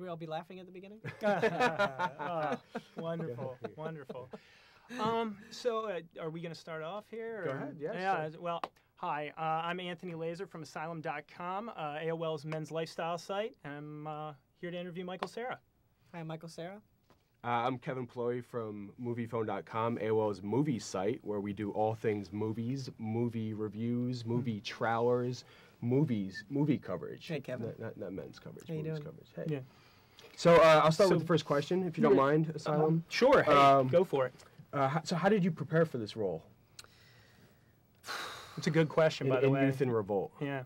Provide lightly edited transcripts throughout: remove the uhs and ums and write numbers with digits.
we all be laughing at the beginning? Wonderful, wonderful. So are we going to start off here? Go ahead, yes. Yeah, well, hi, I'm Anthony Laser from Asylum.com, AOL's men's lifestyle site, and I'm here to interview Michael Cera. Hi, I'm Michael Cera. I'm Kevin Polowy from Moviefone.com, AOL's movie site, where we do all things movies, movie reviews, movie trailers, movie coverage. Hey, Kevin. Not men's coverage, How you movies doing? coverage. Hey. Yeah. So I'll start with the first question, if you don't mind, Asylum. Sure, hey, go for it. So how did you prepare for this role? It's a good question, by the way. In Youth in Revolt. Yeah.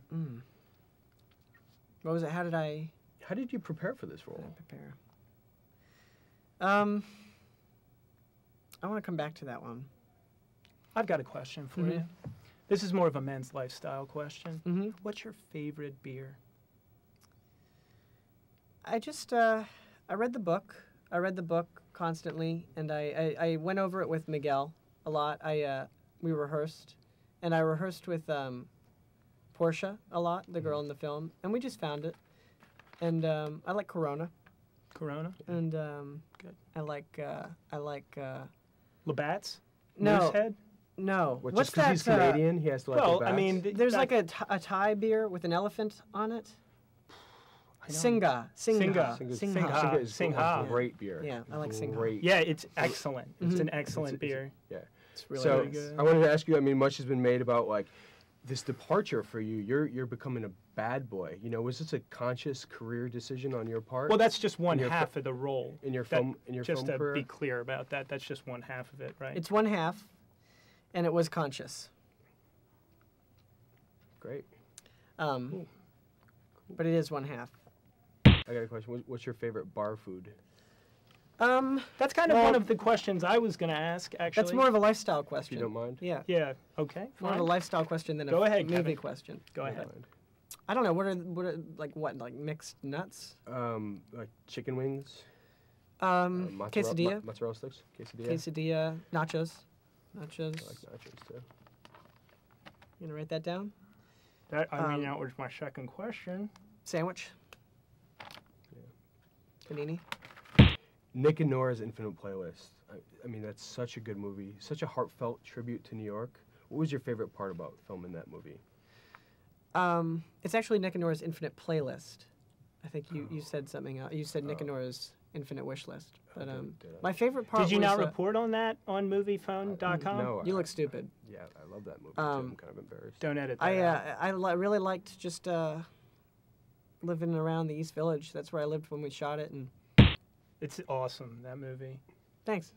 What was it? How did I How did you prepare for this role? prepare? I want to come back to that one. I've got a question for you. This is more of a men's lifestyle question. What's your favorite beer? I just, I read the book. I read the book constantly, and I went over it with Miguel a lot. We rehearsed, and I rehearsed with Portia a lot, the girl in the film, and we just found it. And I like Corona. Corona? And Good. I like Labatt's? no, Moosehead? no. What, What's just because he's that? Canadian, he has to like Well, the I bats? mean, There's like a Thai beer with an elephant on it. Singha. Singha. Singha is Singha. a great beer. Yeah, I like Singha. Great. Yeah, it's excellent. It's an excellent beer. Yeah. It's really So nice. good. I wanted to ask you. I mean, much has been made about like this departure for you. You're becoming a bad boy. You know, was this a conscious career decision on your part? Well, that's just one your half of the role. in your That- film Just to career. be clear about that, that's just one half of it, right? It's one half, and it was conscious. Great. But it is one half. I got a question. What's your favorite bar food? That's kind of one of the questions I was going to ask, actually. That's more of a lifestyle If question. you don't mind. Yeah, Yeah, more okay, of fine. a lifestyle question than Go a ahead, movie Kevin. question. Go Don't ahead. mind. I don't know. Like mixed nuts? Like chicken wings. Quesadilla, Mozzarella sticks. Quesadilla. quesadilla, nachos. I like nachos too. You gonna write that down? That was my second question. Sandwich. Panini. Nick and Nora's Infinite Playlist. I mean, that's such a good movie. Such a heartfelt tribute to New York. What was your favorite part about filming that movie? It's actually Nick and Nora's Infinite Playlist. I think you said something else. You said Nick and Nora's Infinite Wish List. But did I? my favorite part Did you was, not report on that on Moviefone.com? No. You look stupid. Yeah, I love that movie too. I'm kind of embarrassed. Don't edit that out. Really liked just living around the East Village. That's where I lived when we shot it. And It's awesome, that movie. thanks.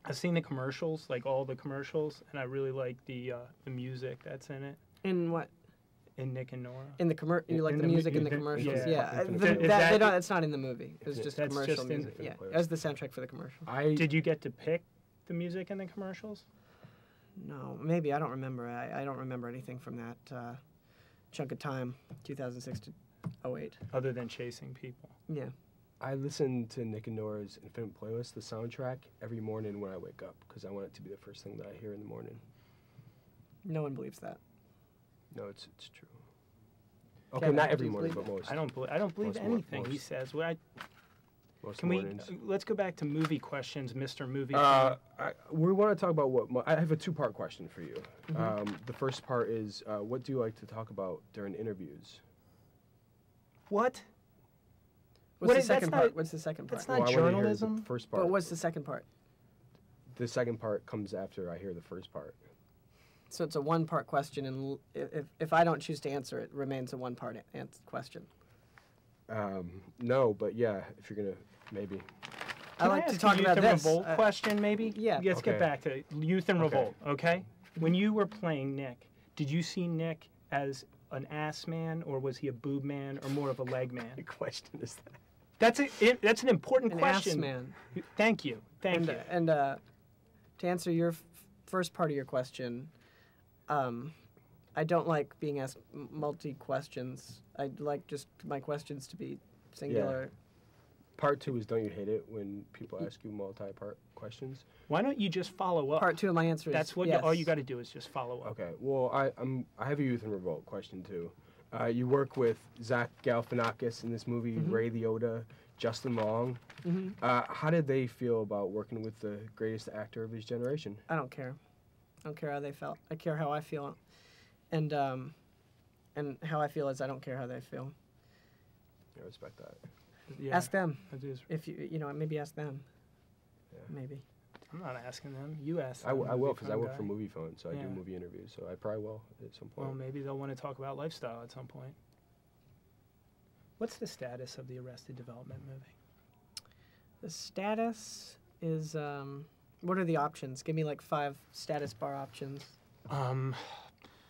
I've seen the commercials, like all the commercials, and I really like the music that's in it. In what? In Nick and Nora. In the you like in the the music in the mu- commercials? yeah. Yeah, it's not in the movie. It was just That's commercial just in- music. Yeah, it was the soundtrack for the commercial. Did you get to pick the music in the commercials? No, maybe I don't remember. I don't remember anything from that chunk of time, 2006 to 08. Other than chasing people. Yeah. I listen to Nick and Nora's Infinite Playlist, the soundtrack, every morning when I wake up because I want it to be the first thing that I hear in the morning. No one believes that. No, it's true. Okay, Kevin, not do every you morning, believe but it? most. I don't believe anything he says. Well, Most can we? mornings. Let's go back to movie questions, Mr. Movie. We want to talk about I have a two-part question for you. The first part is, what do you like to talk about during interviews? What? What's the that's second not- part? What's the second part? that's not I wanna hear journalism. The first part. But what's the second part? The second part comes after I hear the first part. So it's a one-part question, and if I don't choose to answer it, remains a one-part question. No, but yeah, if you're gonna maybe. I like to talk Youth about and this. Revolt question, maybe. yeah. Let's get Okay. back to Youth and Okay. Revolt. Okay. When you were playing Nick, did you see Nick as an ass man, or was he a boob man, or more of a leg man? What question is that? That's an important An question. ass man. Thank you. Thank you. And to answer your first part of your question, I don't like being asked multi-questions. I'd like just my questions to be singular. Part two is, don't you hate it when people ask you multi-part questions? Why don't you just follow up? Part two of my answer is That's what yes. all you got to do is just follow up. Okay. Well, I have a Youth in Revolt question too. You work with Zach Galifianakis in this movie, Ray Liotta. Justin Long. Mm-hmm. How did they feel about working with the greatest actor of his generation? I don't care. I don't care how they felt. I care how I feel, and how I feel is I don't care how they feel. I respect that. Yeah, Ask them that is- if you know maybe ask them. Yeah. Maybe. I'm not asking them. You ask I them. will because I Moviefone work guy. for Moviefone, so I Yeah. do movie interviews. So I probably will at some point. Well, maybe they'll want to talk about lifestyle at some point. What's the status of the Arrested Development movie? The status is what are the options? Give me like 5 status bar options. Um,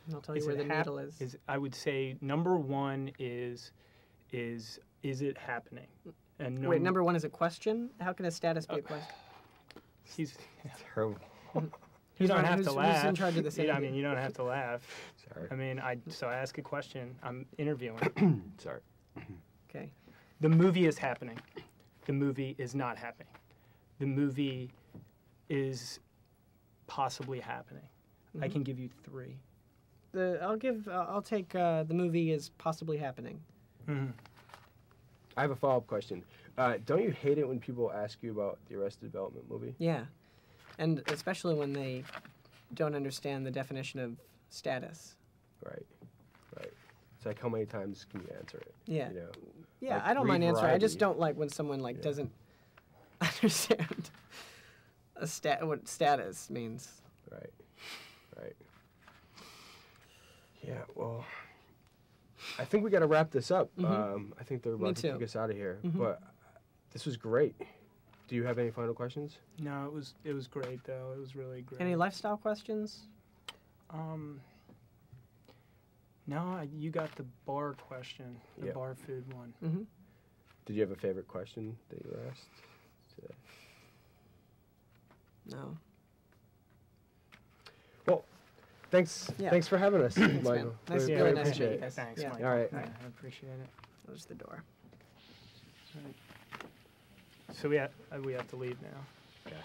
And I'll tell you where the needle is. I would say number 1 is it happening? And Wait, number 1 is a question. How can a status be a question? He's Terrible. you don't have who's, to laugh. Who's in charge of this I interview? mean, you don't have to laugh. Sorry. I mean, so I ask a question. I'm interviewing. Sorry. Okay. The movie is happening. The movie is not happening. The movie is possibly happening. I Mhm. can give you 3. I'll take the movie is possibly happening. Mm-hmm. I have a follow-up question. Don't you hate it when people ask you about the Arrested Development movie? Yeah, and especially when they don't understand the definition of status. Right. Right. It's like how many times can you answer it? Yeah. You know? Yeah, Like, I don't read mind answering. I just variety. don't like when someone like Yeah. doesn't understand what status means. Right. Right. Yeah. Well, I think we got to wrap this up. Mhm. I think they're Me about to kick too. us out of here. Mhm. But this was great. Do you have any final questions? No, it was great though. It was really great. Any lifestyle questions? No, you got the bar question, the Yeah. bar food one. Mm-hmm. Did you have a favorite question that you were asked today? No. Well, thanks. Yeah. Thanks for having us, Thanks, Michael. man. Nice- Really really nice to appreciate meet you it. guys. Thanks, Yeah. Mike. All right. Yeah, I appreciate it. Close the door. So we have to leave now. Yeah.